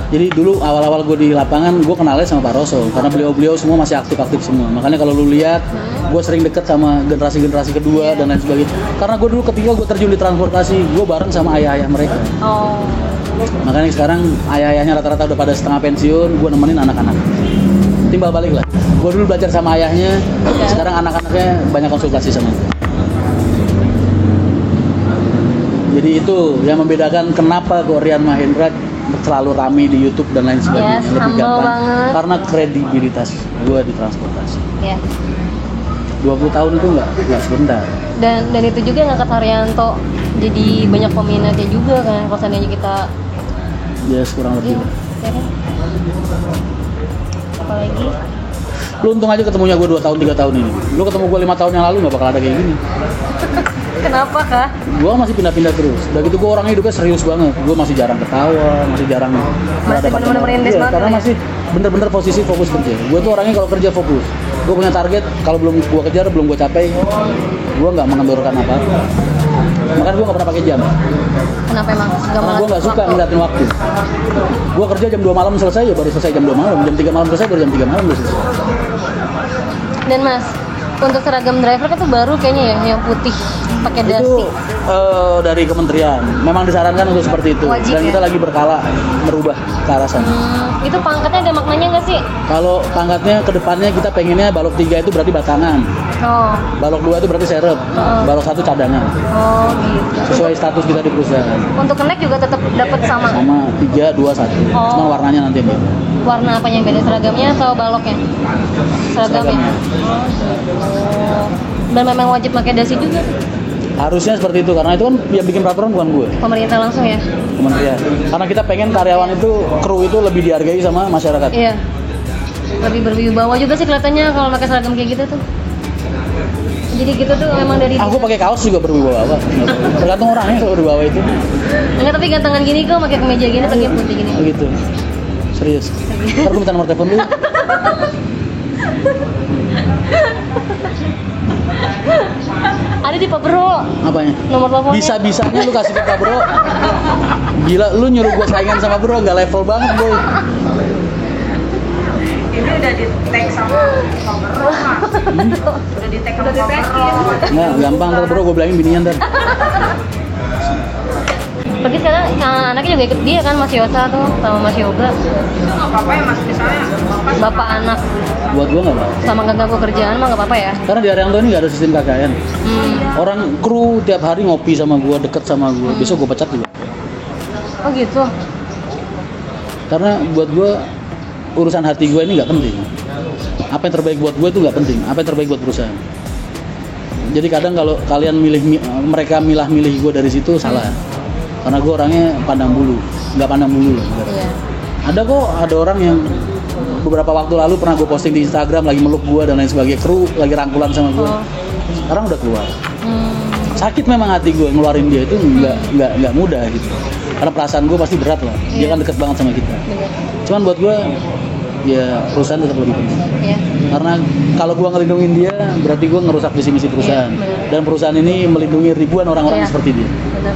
Jadi dulu awal-awal gue di lapangan gue kenalnya sama Pak Roso karena beliau-beliau semua masih aktif-aktif semua. Makanya kalau lu lihat gue sering deket sama generasi-generasi kedua dan lain sebagainya. Karena gue dulu ketika gue terjun di transportasi gue bareng sama ayah-ayah mereka. Oh. Makanya sekarang ayah-ayahnya rata-rata udah pada setengah pensiun, gue nemenin anak-anak. Timbal balik lah. Gue dulu belajar sama ayahnya, sekarang anak-anaknya banyak konsultasi sama gue. Jadi itu yang membedakan kenapa Rian Mahendra selalu rame di YouTube dan lain sebagainya. Yes, humble banget. Karena kredibilitas gue di transportasi. Ya. 20 tahun itu nggak sebentar. Dan itu juga ngangkat Haryanto jadi banyak peminatnya juga kan kalau seandainya kita Yes, kurang lebih. ya kan? Apalagi Lu untung aja ketemunya gue 2 tahun 3 tahun ini. Lu ketemu gue 5 tahun yang lalu nggak bakal ada kayak gini. kenapa kah? Gue masih pindah-pindah terus. Udah gitu gue orangnya hidupnya serius banget. Gue masih jarang ketawa, masih jarang bener-bener merintis banget karena ya? masih bener-bener posisi fokus kerja. Gue tuh orangnya kalau kerja fokus. Gue punya target, kalau belum gue kejar, belum gue capai, gue nggak mengendorkan apa-apa. Makanya gue nggak pernah pakai jam. Kenapa emang? Karena gue nggak suka ngeliatin waktu. Gue kerja jam 2 malam selesai, ya baru selesai jam 2 malam. Jam 3 malam selesai, baru jam 3 malam udah selesai. Dan Mas, untuk seragam driver kan tuh baru kayaknya ya, yang putih pakai dasi. Itu dari kementerian. Memang disarankan untuk seperti itu. Wajib, Dan ya? kita lagi berkala merubah ke arah sana. Itu pangkatnya ada maknanya nggak sih? Kalau pangkatnya ke depannya kita pengennya balok 3 itu berarti batangan. Oh, Balok 2 itu berarti serep. Balok 1 cadangan. oh gitu. Sesuai status kita di perusahaan. Untuk kenek juga tetap dapat sama. Sama 3, 2, 1. Oh. Cuma warnanya nanti beda. Warna apanya yang beda, seragamnya atau baloknya? Seragamnya. Seragamnya. Oh. Dan memang wajib pakai dasi juga. Harusnya seperti itu karena itu kan yang bikin peraturan bukan gue, Pemerintah langsung ya. kementerian. Karena kita pengen karyawan itu, kru itu lebih dihargai sama masyarakat. Iya. Lebih berwibawa juga sih kelihatannya kalau pakai seragam kayak gitu tuh. Jadi gitu tuh memang dari Aku pakai kaos juga berwibawa. Tergantung orangnya kalau berwibawa itu. enggak, tapi gantengan gini kok pakai kemeja gini pakai putih gini. Oh gitu. Serius. Ntar gue minta nomor telepon dulu. Ada di Pak Bro. Apanya? Nomor teleponnya. Bisa-bisanya lu kasih ke Pak Bro. Gila, lu nyuruh gue saingan sama Bro, gak level banget boy. Ini udah di tag sama Bro, Mas. Udah di tag sama Bro. Nggak, gampang ntar Bro, gue bilangin bininya ntar. Pergi sekarang anaknya juga ikut dia kan, Mas Yosa tuh sama Mas Yoga. Itu nggak apa-apa ya, Mas, misalnya Bapak anak Buat gue gak apa. sama nggak ganggu kerjaan mah nggak apa-apa ya. Karena di Haryanto ini gak ada sistem KKN. Orang kru tiap hari ngopi sama gue, deket sama gue. Besok gue pecat juga. Oh gitu. Karena buat gue urusan hati gue ini nggak penting. Apa yang terbaik buat gue itu nggak penting. Apa yang terbaik buat perusahaan. Jadi kadang kalau kalian mereka milih gue dari situ salah. Karena gue orangnya pandang bulu, nggak pandang bulu. Iya. Ada orang yang beberapa waktu lalu pernah gue posting di Instagram lagi meluk gue dan lain sebagainya. Kru lagi rangkulan sama gue. Oh. Sekarang udah keluar. Sakit memang hati gue ngeluarin dia itu nggak mudah gitu. Karena perasaan gue pasti berat lah. Dia kan deket banget sama kita. Bener. Cuman buat gue ya perusahaan tetap lebih penting. Iya. Karena kalau gue ngelindungin dia berarti gue ngerusak visi misi perusahaan. Iya, benar. Dan perusahaan ini melindungi ribuan orang-orang Iya. seperti dia. Bener.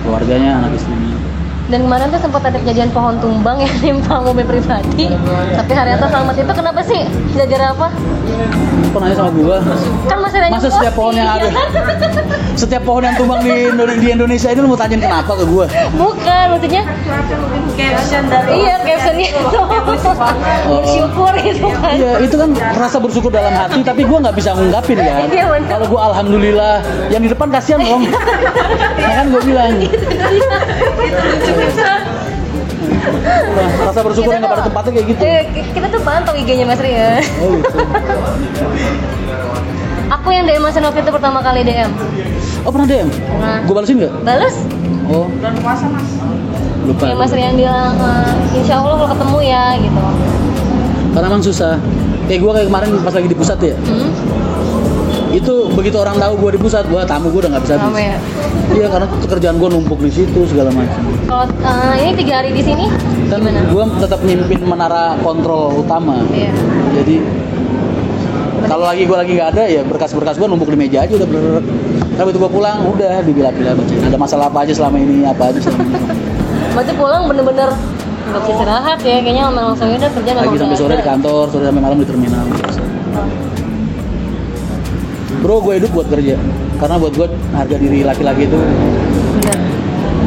Keluarganya, anak istrinya. Dan kemarin tuh sempat ada kejadian pohon tumbang yang nimpa mobil pribadi. Tapi Haryanto selamat itu kenapa sih? Gara-gara apa? Kok nanya sama gue? Kan masih nanya Masa setiap pohon yang ada, setiap pohon yang tumbang di Indonesia ini lu mau tanyain kenapa ke gue? Bukan, maksudnya caption dari iya captionnya itu bersyukur gitu kan. Iya, itu kan rasa bersyukur dalam hati, tapi gue nggak bisa ngungkapin kan. Iya, bener. Kalau gue alhamdulillah, yang di depan kasihan dong. Ya kan gue bilang. Rasa bersyukur yang nggak pada tempatnya kayak gitu. Kita tuh pantau IG-nya Mas Ria. Oh gitu. Aku yang DM Mas Novi itu pertama kali DM. Oh pernah DM? Pernah. Gue balesin nggak? Balas? Oh bulan puasa, Mas. lupa. Ya Mas Rian bilang, insya Allah kalau ketemu ya gitu. Karena emang susah. Kayak gue kayak kemarin pas lagi di pusat ya. Itu begitu orang tahu gue di pusat, gue tamu gue udah nggak bisa habis. Rame ya? Iya karena pekerjaan gue numpuk di situ segala macam. Kalau ini 3 hari di sini Kan gimana? gue tetap nyimpin menara kontrol utama. Iya. Jadi kalau gue lagi nggak ada ya berkas-berkas gue numpuk di meja aja udah bener. Tapi itu gue pulang udah dibilang-bilang baca. Ada masalah apa aja selama ini, apa aja selama ini. Berarti pulang bener-bener nggak bisa istirahat ya, kayaknya langsung udah kerja memang Pagi sampai udah sore ada. di kantor, sore sampai malam di terminal. Bro, gue hidup buat kerja. Karena buat gue harga diri laki-laki itu Bener.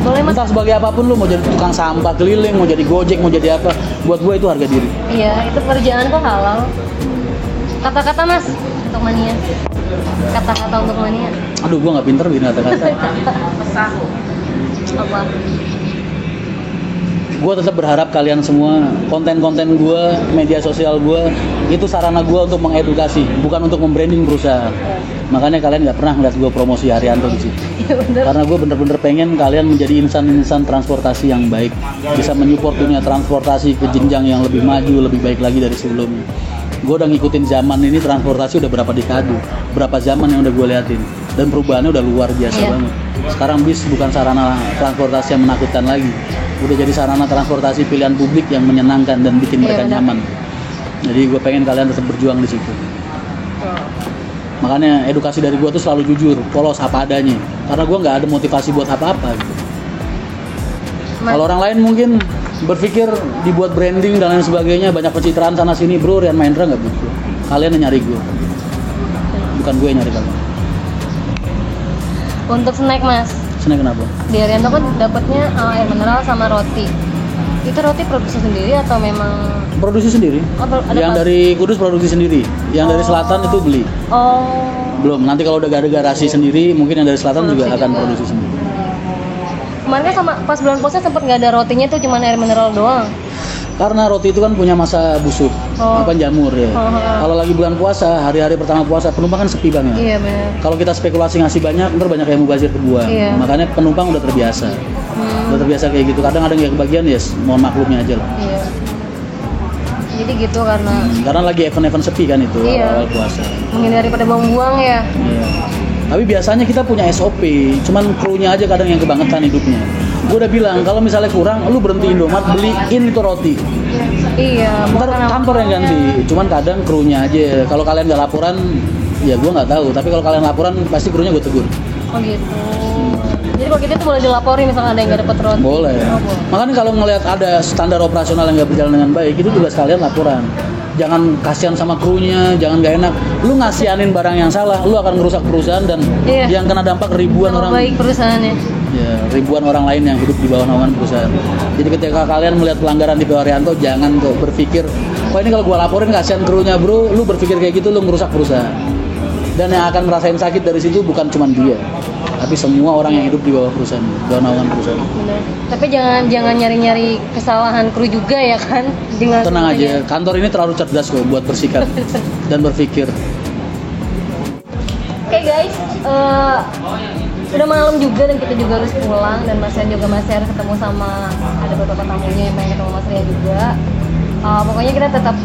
Boleh Mas? entah sebagai apapun lu mau jadi tukang sampah keliling, mau jadi gojek, mau jadi apa, buat gue itu harga diri. Iya, itu pekerjaan kok halal. Kata-kata Mas untuk mania. Kata-kata untuk mania. Aduh, gue nggak pinter bikin kata-kata. Pesan. Apa? gue tetap berharap kalian semua konten-konten gue, media sosial gue itu sarana gue untuk mengedukasi, bukan untuk membranding perusahaan. Makanya kalian nggak pernah ngeliat gue promosi Haryanto di situ. Iya bener. Karena gue bener-bener pengen kalian menjadi insan-insan transportasi yang baik, bisa menyupport dunia transportasi ke jenjang yang lebih maju, lebih baik lagi dari sebelumnya. Gue udah ngikutin zaman ini, transportasi udah berapa dekade, berapa zaman yang udah gue liatin, dan perubahannya udah luar biasa banget. Sekarang bis bukan sarana transportasi yang menakutkan lagi, udah jadi sarana transportasi pilihan publik yang menyenangkan dan bikin mereka nyaman. Jadi gue pengen kalian tetap berjuang di situ. Makanya edukasi dari gue tuh selalu jujur, polos apa adanya. Karena gue nggak ada motivasi buat apa-apa gitu. Kalau orang lain mungkin berpikir dibuat branding dan lain sebagainya, banyak pencitraan sana sini, bro. Rian Mahendra nggak butuh. Kalian yang nyari gue, bukan gue yang nyari kalian. Untuk snack mas, Snack kenapa? di Haryanto kan dapatnya air mineral sama roti. Itu roti produksi sendiri atau memang? Produksi sendiri. Oh, ada yang dari Kudus produksi sendiri, yang dari selatan itu beli. Oh. Belum, nanti kalau udah ada garasi sendiri, mungkin yang dari selatan juga akan produksi sendiri. Kemarin kan sama pas bulan puasa sempat nggak ada rotinya tuh, cuma air mineral doang. Karena roti itu kan punya masa busuk, jamur ya. Kalau lagi bulan puasa, hari-hari pertama puasa, penumpang kan sepi banget. Iya benar. Kalau kita spekulasi ngasih banyak, ntar banyak yang mubazir kebuang. Iya. Makanya penumpang udah terbiasa. Udah terbiasa kayak gitu. Kadang ada yang kebagian, yes, mohon maklumnya aja lah. Iya. Jadi gitu karena lagi event-event sepi kan itu awal puasa. menghindari pada buang-buang ya. Iya. Tapi biasanya kita punya SOP, cuman krunya aja kadang yang kebangetan hidupnya. Gue udah bilang, kalau misalnya kurang, lu berhenti Indomaret, beliin itu roti. Iya. Ntar kantor yang ganti. Cuman kadang krunya aja. Kalau kalian nggak laporan, ya gue nggak tahu. Tapi kalau kalian laporan, pasti krunya gue tegur. Oh gitu. Jadi kalau gitu tuh boleh dilaporin misalnya ada yang nggak dapat roti. Boleh. Makanya kalau ngelihat ada standar operasional yang nggak berjalan dengan baik, itu juga sekalian laporan. Jangan kasihan sama krunya, jangan gak enak. Lu ngasihanin barang yang salah, lu akan merusak perusahaan dan yang kena dampak ribuan orang. Baik perusahaannya. Ya, ribuan orang lain yang hidup di bawah naungan perusahaan. Jadi ketika kalian melihat pelanggaran di bawah Haryanto, jangan kok berpikir, wah ini kalau gua laporin kasihan krunya bro. Lu berpikir kayak gitu, lu merusak perusahaan. Dan yang akan merasain sakit dari situ bukan cuma dia, tapi semua orang yang hidup di bawah perusahaan, di bawah naungan perusahaan. Benar. Tapi jangan nyari-nyari kesalahan kru juga ya kan. Tenang aja, kantor ini terlalu cerdas kok buat bersikap dan berpikir. Oke guys, udah malam juga dan kita juga harus pulang, dan Mas Rian juga masih harus ketemu sama ada beberapa tamunya yang pengen ketemu Mas Rian juga. Pokoknya kita tetap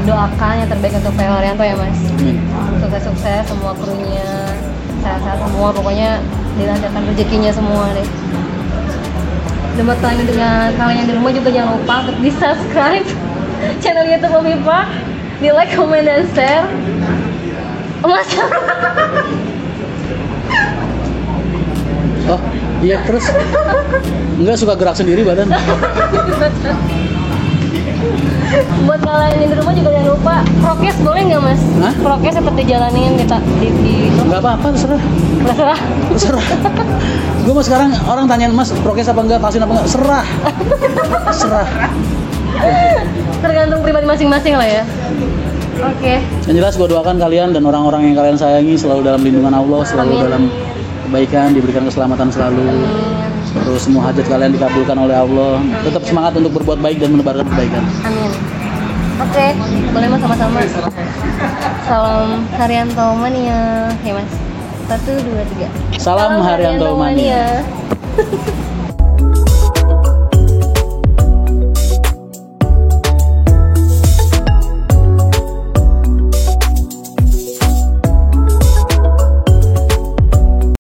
doakan yang terbaik untuk PO Haryanto ya Mas. Sukses-sukses semua krunya, sehat-sehat semua, pokoknya dilancarkan rezekinya semua deh. Dan buat kalian yang di rumah juga jangan lupa untuk di subscribe channel YouTube Hobi Park, di like, comment, dan share. Mas. Oh iya, terus enggak suka gerak sendiri badan. Buat kalian yang di rumah juga jangan lupa prokes, boleh nggak Mas? Hah? Prokes tetap dijalanin di Nggak apa-apa, terserah. Terserah. Gue mah sekarang orang tanyain Mas prokes apa enggak, vaksin apa enggak, serah. Tergantung pribadi masing-masing lah ya. Oke. Yang jelas gue doakan kalian dan orang-orang yang kalian sayangi selalu dalam lindungan Allah, selalu dalam kebaikan, diberikan keselamatan selalu. Terus semua hajat kalian dikabulkan oleh Allah. Tetap semangat untuk berbuat baik dan menebarkan kebaikan. Amin. Oke, boleh Mas sama-sama. Salam Haryanto Mania. Ya Mas. 1, 2, 3. Salam Haryanto Mania.